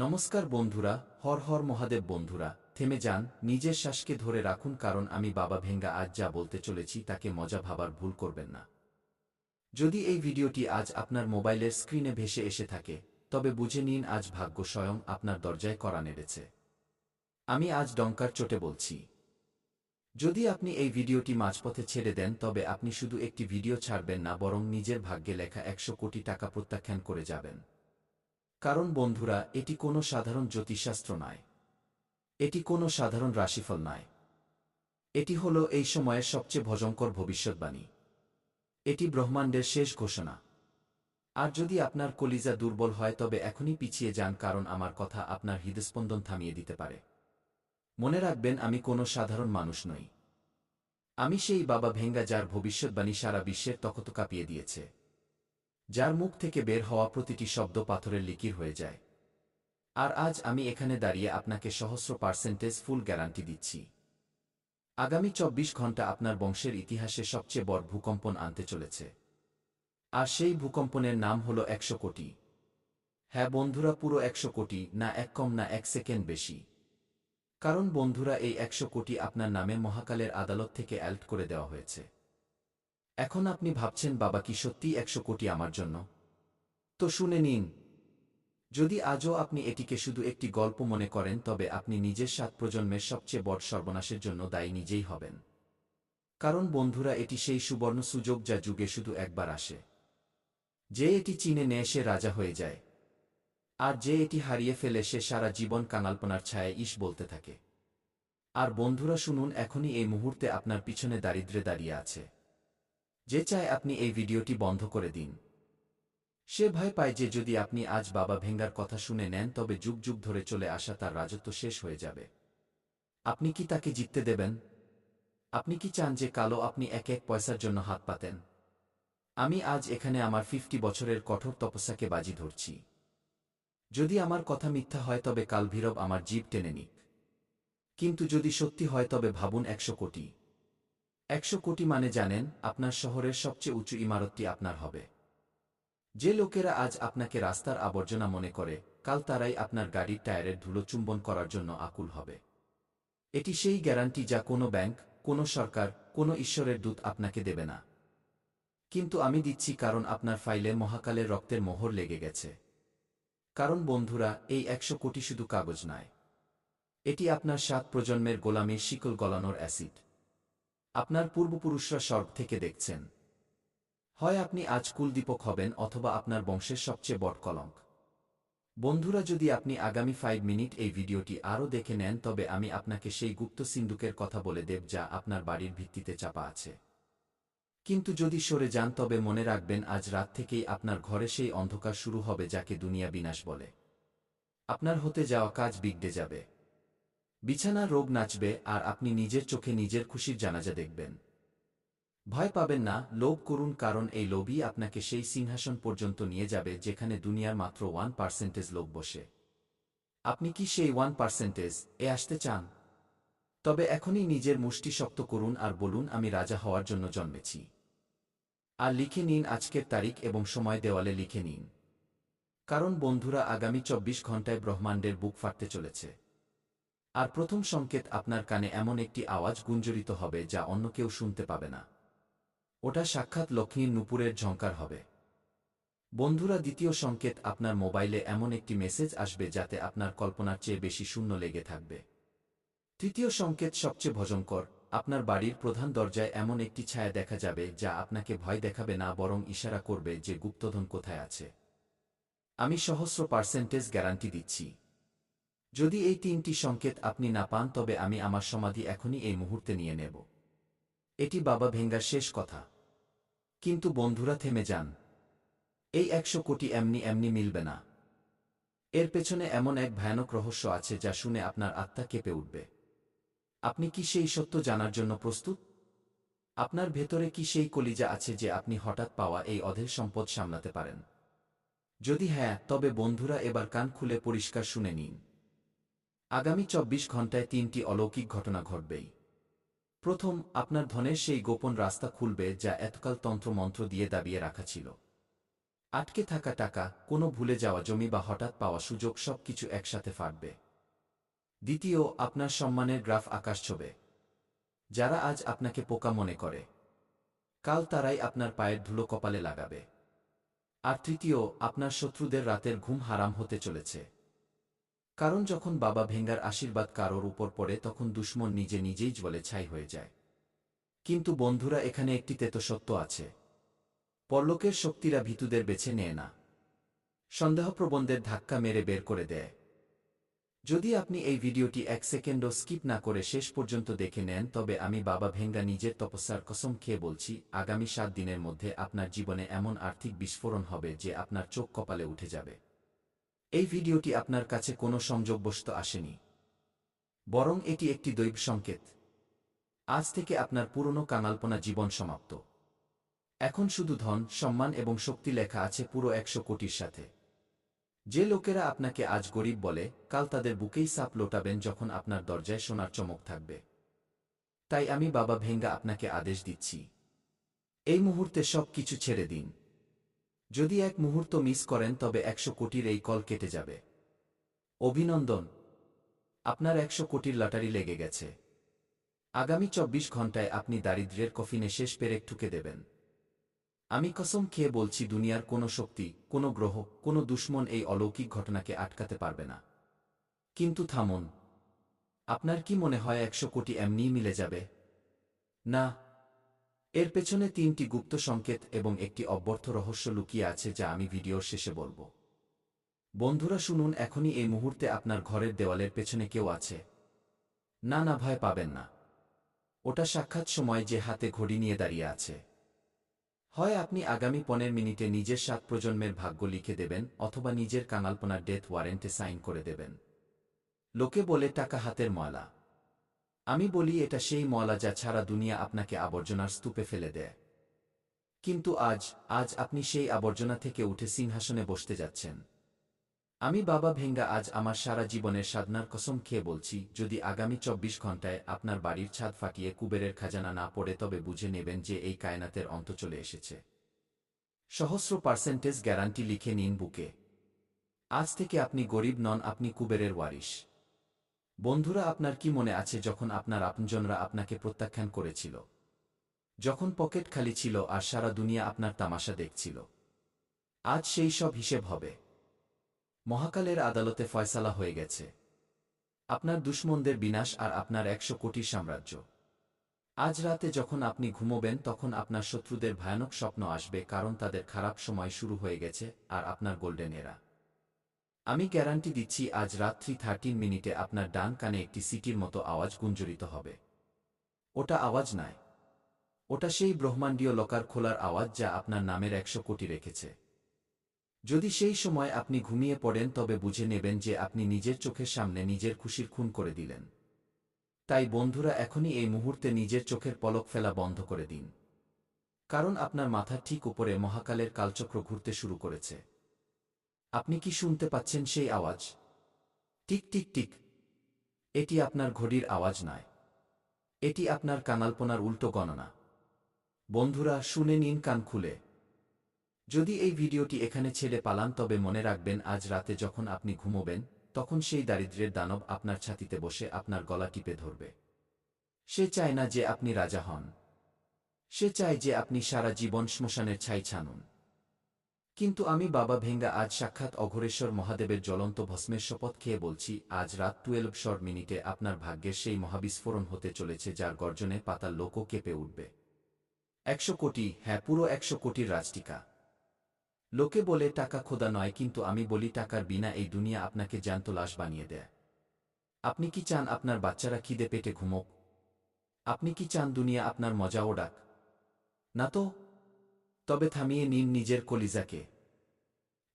নমস্কার বন্ধুরা, হর হর মহাদেব বন্ধুরা, থেমে যান, নিজের শ্বাসকে ধরে রাখুন কারণ আমি বাবা ভেঙ্গা আজ যা বলতে চলেছি তাকে মজা ভাবার ভুল করবেন না। যদি এই ভিডিওটি আজ আপনার মোবাইলের স্ক্রিনে ভেসে এসে থাকে, তবে বুঝে নিন আজ ভাগ্য স্বয়ং আপনার দরজায় কড়া নেড়েছে। আমি আজ ডঙ্কার চোটে বলছি। যদি আপনি এই ভিডিওটি মাঝপথে ছেড়ে দেন তবে আপনি শুধু একটি ভিডিও ছাড়বেন না, বরং নিজের ভাগ্যে লেখা 100 কোটি টাকা প্রত্যাখ্যান করে যাবেন। কারণ বন্ধুরা, এটি কোনো সাধারণ জ্যোতিষশাস্ত্র নয়, এটি কোনো সাধারণ রাশিফল নয়, এটি হল এই সময়ের সবচেয়ে ভয়ঙ্কর ভবিষ্যৎবাণী। এটি ব্রহ্মাণ্ডের শেষ ঘোষণা। আর যদি আপনার কলিজা দুর্বল হয় তবে এখনই পিছিয়ে যান, কারণ আমার কথা আপনার হৃদস্পন্দন থামিয়ে দিতে পারে। মনে রাখবেন, আমি কোনো সাধারণ মানুষ নই। আমি সেই বাবা ভেঙ্গা যার ভবিষ্যৎবাণী সারা বিশ্বের তখত কাঁপিয়ে দিয়েছে, যার মুখ থেকে বের হওয়া প্রতিটি শব্দ পাথরের লিকির হয়ে যায়। আর আজ আমি এখানে দাঁড়িয়ে আপনাকে 100% ফুল গ্যারান্টি দিচ্ছি, আগামী 24 ঘণ্টা আপনার বংশের ইতিহাসে সবচেয়ে বড় ভূকম্পন আনতে চলেছে। আর সেই ভূকম্পনের নাম হল 100 কোটি। হ্যাঁ বন্ধুরা, পুরো 100 কোটি, না এক কম না এক সেকেন্ড বেশি। কারণ বন্ধুরা, এই 100 কোটি আপনার নামে মহাকালের আদালত থেকে অ্যাল্ট করে দেওয়া হয়েছে। এখন আপনি ভাবছেন, বাবা কি সত্যিই 100 কোটি আমার জন্য? তো শুনে নিন। যদি আজও আপনি এটিকে শুধু একটি গল্প মনে করেন তবে আপনি নিজের 7 প্রজন্মের সবচেয়ে বড় সর্বনাশের জন্য দায়ী নিজেই হবেন। কারণ বন্ধুরা, এটি সেই সুবর্ণ সুযোগ যা যুগে শুধু একবার আসে। যে এটি চিনে নেয় সে রাজা হয়ে যায়, আর যে এটি হারিয়ে ফেলে সে সারা জীবন কাঙালপনার ছায়ায় ইস বলতে থাকে। আর বন্ধুরা শুনুন, এখনই এই মুহূর্তে আপনার পিছনে দারিদ্র্যে দাঁড়িয়ে আছে, যে চায় আপনি এই ভিডিওটি বন্ধ করে দিন। সে ভয় পায় যে যদি আপনি আজ বাবা ভেঙ্গার কথা শুনে নেন তবে যুগ যুগ ধরে চলে আসা তার রাজত্ব শেষ হয়ে যাবে। আপনি কি তাকে জিততে দেবেন? আপনি কি চান যে কালো আপনি এক এক পয়সার জন্য হাত পাতেন? আমি আজ এখানে আমার 50 বছরের কঠোর তপস্যাকে বাজি ধরছি। যদি আমার কথা মিথ্যা হয় তবে কাল ভীরব আমার জীব টেনে নিক। কিন্তু যদি সত্যি হয় তবে ভাবুন, 100 কোটি। 100 কোটি মানে জানেন, আপনার শহরের সবচেয়ে উঁচু ইমারতটি আপনার হবে। যে লোকেরা আজ আপনাকে রাস্তার আবর্জনা মনে করে, কাল তারাই আপনার গাড়ির টায়ারের ধুলো চুম্বন করার জন্য আকুল হবে। এটি সেই গ্যারান্টি যা কোনো ব্যাংক, কোনো সরকার, কোনো ঈশ্বরের দূত আপনাকে দেবে না। কিন্তু আমি দিচ্ছি, কারণ আপনার ফাইলে মহাকালের রক্তের মোহর লেগে গেছে। কারণ বন্ধুরা, এই 100 কোটি শুধু কাগজ নয়, এটি আপনার 7 প্রজন্মের গোলামীর শিকল গলানোর অ্যাসিড। আপনার পূর্বপুরুষরা স্বর্গ থেকে দেখছেন। হয় আপনি আজ কুলদীপক হবেন অথবা আপনার বংশের সবচেয়ে বড় কলঙ্ক। বন্ধুরা, যদি আপনি আগামী 5 মিনিট এই ভিডিওটি আরও দেখে নেন তবে আমি আপনাকে সেই গুপ্ত সিন্দুকের কথা বলে দেব যা আপনার বাড়ির ভিত্তিতে চাপা আছে। কিন্তু যদি সরে যান তবে মনে রাখবেন, আজ রাত থেকেই আপনার ঘরে সেই অন্ধকার শুরু হবে যাকে দুনিয়া বিনাশ বলে। আপনার হতে যাওয়া কাজ বিগড়ে যাবে, বিছানার রোগ নাচবে, আর আপনি নিজের চোখে নিজের খুশির জানাজা দেখবেন। ভয় পাবেন না, লোভ করুন, কারণ এই লোভই আপনাকে সেই সিংহাসন পর্যন্ত নিয়ে যাবে যেখানে দুনিয়ার মাত্র 1% লোক বসে। আপনি কি সেই 1% এ আসতে চান? তবে এখনই নিজের মুষ্টি শক্ত করুন আর বলুন, আমি রাজা হওয়ার জন্য জন্মেছি। আর লিখে নিন আজকের তারিখ এবং সময়, দেওয়ালে লিখে নিন। কারণ বন্ধুরা, আগামী 24 ঘণ্টায় ব্রহ্মাণ্ডের বুক ফাটতে চলেছে। আর প্রথম সংকেত, আপনার কানে এমন একটি আওয়াজ গুঞ্জরিত হবে যা অন্য কেউ শুনতে পাবে না। ওটা সাক্ষাৎ লক্ষ্মীর নূপুরের ঝঙ্কার হবে। বন্ধুরা, দ্বিতীয় সংকেত, আপনার মোবাইলে এমন একটি মেসেজ আসবে যাতে আপনার কল্পনার চেয়ে বেশি শূন্য লেগে থাকবে। তৃতীয় সংকেত সবচেয়ে ভয়ঙ্কর, আপনার বাড়ির প্রধান দরজায় এমন একটি ছায়া দেখা যাবে যা আপনাকে ভয় দেখাবে না, বরং ইশারা করবে যে গুপ্তধন কোথায় আছে। আমি 100% গ্যারান্টি দিচ্ছি। যদি এই 3টি সংকেত আপনি না পান তবে আমি আমার সমাধি এখনই এই মুহূর্তে নিয়ে নেব। এটি বাবা ভেঙ্গার শেষ কথা। কিন্তু বন্ধুরা, থেমে যান। এই 100 কোটি এমনি এমনি মিলবে না। এর পেছনে এমন এক ভয়ানক রহস্য আছে যা শুনে আপনার আত্মা কেঁপে উঠবে। আপনি কি সেই সত্য জানার জন্য প্রস্তুত? আপনার ভেতরে কি সেই কলিজা আছে যে আপনি হঠাৎ পাওয়া এই অধের সম্পদ সামলাতে পারেন? যদি হ্যাঁ, তবে বন্ধুরা এবার কান খুলে পরিষ্কার শুনে নিন। আগামী 24 ঘণ্টায় 3টি অলৌকিক ঘটনা ঘটবেই। প্রথম, আপনার ধনের সেই গোপন রাস্তা খুলবে যা এতকাল তন্ত্রমন্ত্র দিয়ে দাবিয়ে রাখা ছিল। আটকে থাকা টাকা, কোনো ভুলে যাওয়া জমি বা হঠাৎ পাওয়া সুযোগ সবকিছু একসাথে ফাটবে। দ্বিতীয়, আপনার সম্মানের গ্রাফ আকাশ ছোঁবে। যারা আজ আপনাকে পোকা মনে করে, কাল তারাই আপনার পায়ের ধুলো কপালে লাগাবে। আর তৃতীয়, আপনার শত্রুদের রাতের ঘুম হারাম হতে চলেছে। কারণ যখন বাবা ভেঙ্গার আশীর্বাদ কারোর উপর পড়ে তখন দুশমন নিজে নিজেই জ্বলে ছাই হয়ে যায়। কিন্তু বন্ধুরা, এখানে একটি তেতো সত্য আছে। পরলোকের শক্তিরা ভীতুদের বেছে নেয় না, সন্দেহপ্রবণদের ধাক্কা মেরে বের করে দেয়। যদি আপনি এই ভিডিওটি এক সেকেন্ডও স্কিপ না করে শেষ পর্যন্ত দেখে নেন, তবে আমি বাবা ভেঙ্গা নিজের তপস্যার কসম খেয়ে বলছি, আগামী 7 দিনের মধ্যে আপনার জীবনে এমন আর্থিক বিস্ফোরণ হবে যে আপনার চোখ কপালে উঠে যাবে। এই ভিডিওটি আপনার কাছে কোনো সংযোগবশত আসেনি, বরং এটি একটি দৈব সংকেত। আজ থেকে আপনার পুরনো কাঙালপনা জীবন সমাপ্ত। এখন শুধু ধন, সম্মান এবং শক্তি লেখা আছে পুরো 100 কোটির সাথে। যে লোকেরা আপনাকে আজ গরিব বলে, কাল তাদের বুকেই সাপ লোটাবেন যখন আপনার দরজায় সোনার চমক থাকবে। তাই আমি বাবা ভেঙ্গা আপনাকে আদেশ দিচ্ছি, এই মুহূর্তে সব কিছু ছেড়ে দিন। যদি এক মুহূর্ত মিস করেন তবে 100 কোটির এই কল কেটে যাবে। অভিনন্দন, আপনার 100 কোটির লটারি লেগে গেছে। আগামী 24 ঘন্টায় আপনি দারিদ্র্যের কফিনে শেষ পেরেক ঠুকে দেবেন। আমি কসম খেয়ে বলছি, দুনিয়ার কোনো শক্তি, কোনো গ্রহ, কোনো দুশমন এই অলৌকিক ঘটনাকে আটকাতে পারবে না। কিন্তু থামুন, আপনার কি মনে হয় 100 কোটি এমনিই মিলে যাবে? না, এর পেছনে 3টি গুপ্ত সংকেত এবং একটি অব্যর্থ রহস্য লুকিয়ে আছে যা আমি ভিডিওর শেষে বলবো। বন্ধুরা শুনুন, এখনই এই মুহূর্তে আপনার ঘরের দেওয়ালের পেছনে কেউ আছে। না না, ভয় পাবেন না। ওটা সাক্ষাৎ সময় যে হাতে ঘড়ি নিয়ে দাঁড়িয়ে আছে। হয় আপনি আগামী 15 মিনিটে নিজের 7 প্রজন্মের ভাগ্য লিখে দেবেন, অথবা নিজের কাঙালপনার ডেথ ওয়ারেন্টে সাইন করে দেবেন। লোকে বলে টাকা হাতের ময়লা। আমি বলি এটা সেই ময়লা যা ছাড়া দুনিয়া আপনাকে আবর্জনার স্তূপে ফেলে দেয়। কিন্তু আজ আপনি সেই আবর্জনা থেকে উঠে সিংহাসনে বসতে যাচ্ছেন। আমি বাবা ভেঙ্গা আজ আমার সারা জীবনের সাধনার কসম খেয়ে বলছি, যদি আগামী 24 ঘন্টায় আপনার বাড়ির ছাদ ফাটিয়ে কুবেরের খাজানা না পড়ে তবে বুঝে নেবেন যে এই কায়নাতের অন্ত চলে এসেছে। সহস্র% গ্যারান্টি লিখে নিন বুকে। আজ থেকে আপনি গরিব নন, আপনি কুবেরের ওয়ারিশ। বন্ধুরা, আপনার কি মনে আছে যখন আপনার আপনজনরা আপনাকে প্রত্যাখ্যান করেছিল? যখন পকেট খালি ছিল আর সারা দুনিয়া আপনার তামাশা দেখছিল? আজ সেই সব হিসেব হবে। মহাকালের আদালতে ফয়সালা হয়ে গেছে। আপনার দুশমনদের বিনাশ আর আপনার 100 কোটির সাম্রাজ্য। আজ রাতে যখন আপনি ঘুমোবেন তখন আপনার শত্রুদের ভয়ানক স্বপ্ন আসবে, কারণ তাদের খারাপ সময় শুরু হয়ে গেছে আর আপনার গোল্ডেন এরা। আমি গ্যারান্টি দিচ্ছি, আজ রাত্রি 13 মিনিটে আপনার ডান কানে একটি সিটির মতো আওয়াজ গুঞ্জরিত হবে। ওটা আওয়াজ নয়, ওটা সেই ব্রহ্মাণ্ডীয় লকার খোলার আওয়াজ যা আপনার নামের 100 কোটি রেখেছে। যদি সেই সময় আপনি ঘুমিয়ে পড়েন তবে বুঝে নেবেন যে আপনি নিজের চোখের সামনে নিজের খুশির খুন করে দিলেন। তাই বন্ধুরা, এখনই এই মুহূর্তে নিজের চোখের পলক ফেলা বন্ধ করে দিন। কারণ আপনার মাথার ঠিক উপরে মহাকালের কালচক্র ঘুরতে শুরু করেছে। আপনি কি শুনতে পাচ্ছেন সেই আওয়াজ? Tick tick tick. এটি আপনার ঘড়ির আওয়াজ নয়, এটি আপনার কাঙালপনার উল্টো গণনা। বন্ধুরা শুনে নিন কান খুলে। যদি এই ভিডিওটি এখানে ছেড়ে পালান তবে মনে রাখবেন, আজ রাতে যখন আপনি ঘুমোবেন তখন সেই দারিদ্র্যের দানব আপনার ছাতিতে বসে আপনার গলা টিপে ধরবে। সে চায় না যে আপনি রাজা হন, সে চায় যে আপনি সারা জীবন শ্মশানের ছাই ছানুন। কিন্তু আমি বাবা ভেঙ্গা আজ সাক্ষাৎ অঘোরেশ্বর মহাদেবের জ্বলন্ত ভস্মের শপথ খেয়ে বলছি, আজ রাত 12 মিনিটে আপনার ভাগ্যের সেই মহাবিস্ফোরণ হতে চলেছে যার গর্জনে পাতাল লোকও কেঁপে উঠবে। 100 কোটি, হ্যাঁ পুরো 100 কোটির রাজটিকা। লোকে বলে টাকা খোদা নয়, কিন্তু আমি বলি টাকার বিনা এই দুনিয়া আপনাকে জ্যান্ত লাশ বানিয়ে দেয়। আপনি কি চান আপনার বাচ্চারা খিদে পেটে ঘুমোক? আপনি কি চান দুনিয়া আপনার মজা ওড়াক? না তো। তবে থামিয়ে নিন নিজের কলিজাকে,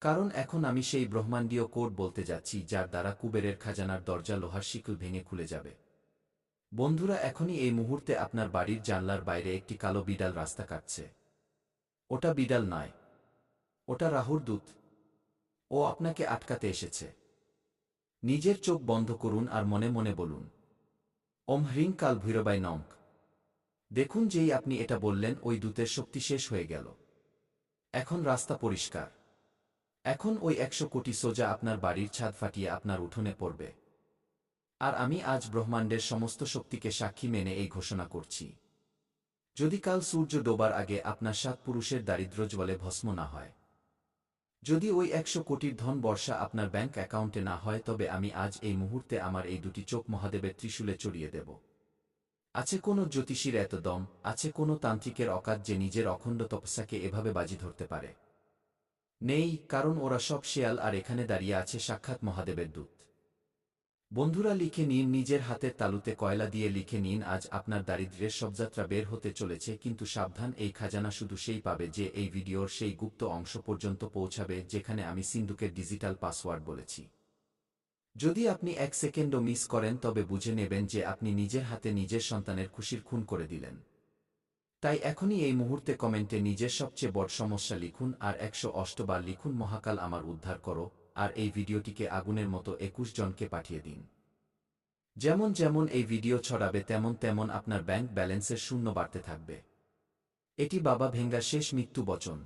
কারণ এখন আমি সেই ব্রহ্মাণ্ডীয় কোড বলতে যাচ্ছি যার দ্বারা কুবেরের খাজানার দরজা লোহার শিকল ভেঙে খুলে যাবে। বন্ধুরা, এখনই এই মুহূর্তে আপনার বাড়ির জানলার বাইরে একটি কালো বিড়াল রাস্তা কাটছে। ওটা বিড়াল নয়, ওটা রাহুর দূত। ও আপনাকে আটকাতে এসেছে। নিজের চোখ বন্ধ করুন আর মনে মনে বলুন, ওম হ্রিং কাল ভৈরবাই নমঃ। দেখুন, যেই আপনি এটা বললেন ওই দূতের শক্তি শেষ হয়ে গেল। এখন রাস্তা পরিষ্কার। এখন ওই 100 কোটি সোজা আপনার বাড়ির ছাদ ফাটিয়ে আপনার উঠোনে পড়বে। আর আমি আজ ব্রহ্মাণ্ডের সমস্ত শক্তিকে সাক্ষী মেনে এই ঘোষণা করছি, যদি কাল সূর্য ডোবার আগে আপনার 7 পুরুষের দারিদ্র্য জ্বলে ভস্ম না হয়, যদি ওই 100 কোটির ধন বর্ষা আপনার ব্যাংক অ্যাকাউন্টে না হয়, তবে আমি আজ এই মুহূর্তে আমার এই দুটি চোখ মহাদেবের ত্রিশূলে চড়িয়ে দেব। আছে কোনো জ্যোতিষীর এত দম, আছে কোনো তান্ত্রিকের অকাত যে নিজের অখণ্ড তপস্যাকে এভাবে বাজি ধরতে পারে? নেই, কারণ ওরা সব শেয়াল, আর এখানে দাঁড়িয়ে আছে সাক্ষাৎ মহাদেবের দূত। বন্ধুরা, লিখে নিন, নিজের হাতের তালুতে কয়লা দিয়ে লিখে নিন, আজ আপনার দারিদ্র্যের শবযাত্রা বের হতে চলেছে। কিন্তু সাবধান, এই খাজানা শুধু সেই পাবে যে এই ভিডিওর সেই গুপ্ত অংশ পর্যন্ত পৌঁছাবে যেখানে আমি সিন্ধুকের ডিজিটাল পাসওয়ার্ড বলেছি। যদি আপনি 1 সেকেন্ডও মিস করেন, তবে বুঝে নেবেন যে আপনি নিজের হাতে নিজের সন্তানের খুশির খুন করে দিলেন। তাই এখনই এই মুহূর্তে কমেন্টে নিজের সবচেয়ে বড় সমস্যা লিখুন, আর 108 বার লিখুন, মহাকাল আমার উদ্ধার করো। আর এই ভিডিওটিকে আগুনের মতো 21 জনকে পাঠিয়ে দিন। যেমন যেমন এই ভিডিও ছড়াবে, তেমন তেমন আপনার ব্যাংক ব্যালেন্সের শূন্য বাড়তে থাকবে। এটি বাবা ভেঙ্গার শেষ মৃত্যু বচন।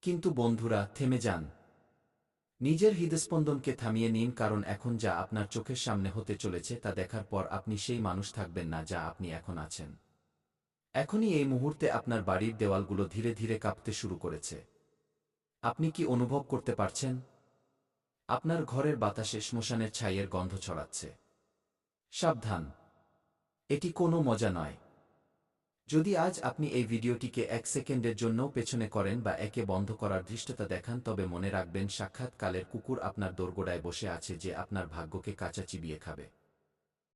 কিন্তু বন্ধুরা, থেমে যান। নিজের হৃদস্পন্দনকে থামিয়ে নিন, কারণ এখন যা আপনার চোখের সামনে হতে চলেছে তা দেখার পর আপনি সেই মানুষ থাকবেন না যা আপনি এখন আছেন। এখনই এই মুহূর্তে আপনার বাড়ির দেওয়ালগুলো ধীরে ধীরে কাঁপতে শুরু করেছে। আপনি কি অনুভব করতে পারছেন? আপনার ঘরের বাতাসে শ্মশানের ছাইয়ের গন্ধ ছড়াচ্ছে। সাবধান, এটি কোনো মজা নয়। যদি আজ আপনি এই ভিডিওটিকে 1 সেকেন্ডের জন্যও পেছনে করেন বা একে বন্ধ করার ধৃষ্টতা দেখান, তবে মনে রাখবেন সাক্ষাৎ কালের কুকুর আপনার দোরগোড়ায় বসে আছে যে আপনার ভাগ্যকে কাঁচা চিবিয়ে খাবে।